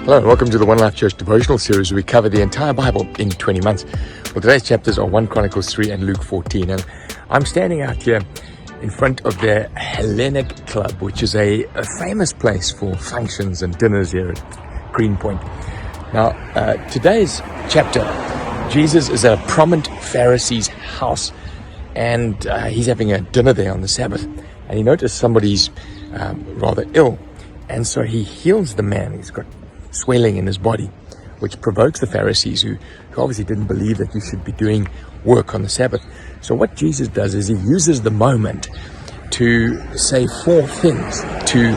Hello and welcome to the One Life Church devotional series where we cover the entire Bible in 20 months. Well, today's chapters are 1 Chronicles 3 and Luke 14. And I'm standing out here in front of the Hellenic Club, which is a famous place for functions and dinners here at Greenpoint. Now, today's chapter, Jesus is at a prominent Pharisee's house and he's having a dinner there on the Sabbath. And he noticed somebody's rather ill. And so he heals the man. He's got swelling in his body, which provokes the Pharisees who obviously didn't believe that you should be doing work on the Sabbath. So what Jesus does is he uses the moment to say four things to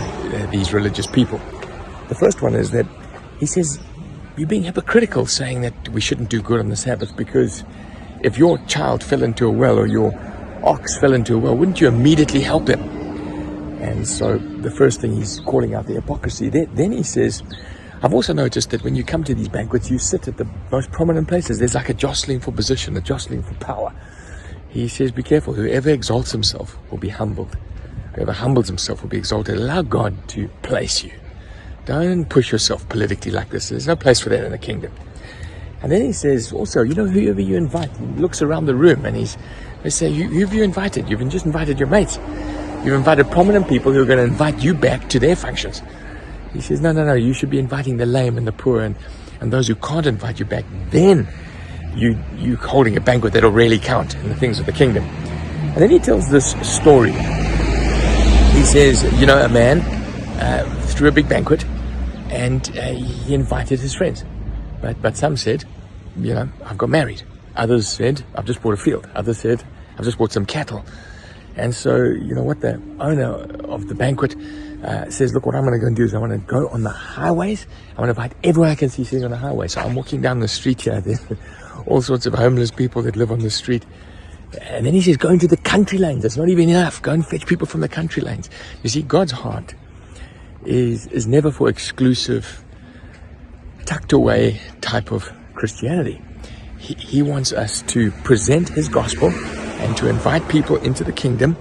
these religious people. The first one is that he says, you're being hypocritical saying that we shouldn't do good on the Sabbath, because if your child fell into a well or your ox fell into a well, wouldn't you immediately help him? And so the first thing, he's calling out the hypocrisy. Then he says, I've also noticed that when you come to these banquets, you sit at the most prominent places. There's like a jostling for position, a jostling for power. He says, be careful. Whoever exalts himself will be humbled. Whoever humbles himself will be exalted. Allow God to place you. Don't push yourself politically like this. There's no place for that in the kingdom. And then he says also, whoever you invite, he looks around the room and they say, who have you invited? You've just invited your mates. You've invited prominent people who are going to invite you back to their functions. He says, no, you should be inviting the lame and the poor and those who can't invite you back. Then you holding a banquet that'll really count in the things of the kingdom. And then he tells this story. He says, a man threw a big banquet and he invited his friends. But some said, I've got married. Others said, I've just bought a field. Others said, I've just bought some cattle. And so, what the owner of the banquet says, look, what I'm going to go and do is I want to go on the highways. I want to invite everyone I can see sitting on the highway. So I'm walking down the street here. There's all sorts of homeless people that live on the street. And then he says, go into the country lanes. That's not even enough. Go and fetch people from the country lanes. You see, God's heart is never for exclusive, tucked away type of Christianity. He wants us to present his gospel and to invite people into the kingdom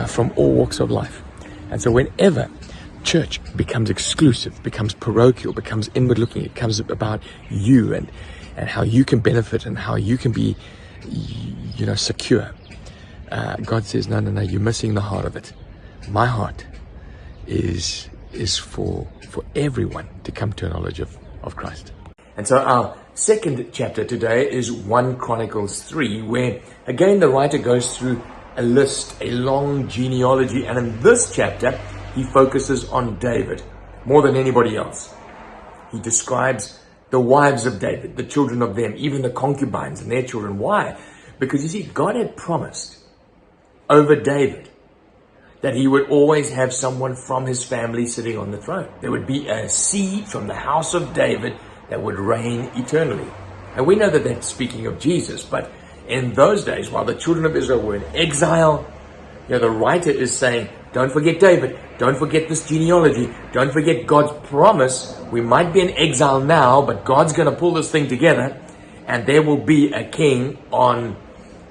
from all walks of life. And so whenever church becomes exclusive, becomes parochial, becomes inward looking, it becomes about you and how you can benefit and how you can be, secure. God says, no, you're missing the heart of it. My heart is for everyone to come to a knowledge of Christ. And so our second chapter today is 1 Chronicles 3, where again the writer goes through a list, a long genealogy, and in this chapter he focuses on David more than anybody else. He describes the wives of David, the children of them, even the concubines and their children. Why? Because you see, God had promised over David that he would always have someone from his family sitting on the throne. There would be a seed from the house of David that would reign eternally. And we know that that's speaking of Jesus, but in those days, while the children of Israel were in exile, the writer is saying, don't forget David, don't forget this genealogy, don't forget God's promise. We might be in exile now, but God's going to pull this thing together, and there will be a king on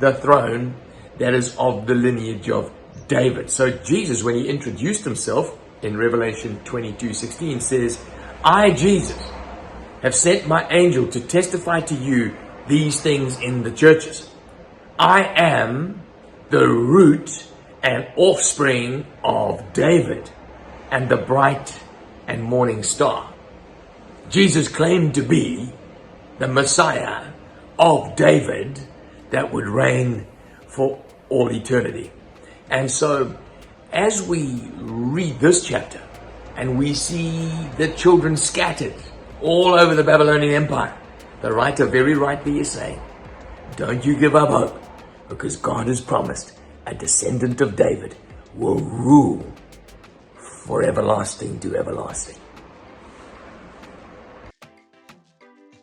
the throne that is of the lineage of David. So Jesus, when he introduced himself in Revelation 22:16, says, I, Jesus, have sent my angel to testify to you these things in the churches. I am the root and offspring of David and the bright and morning star. Jesus claimed to be the Messiah of David that would reign for all eternity. And so as we read this chapter and we see the children scattered all over the Babylonian Empire, the writer very rightly is saying, don't you give up hope, because God has promised a descendant of David will rule for everlasting to everlasting.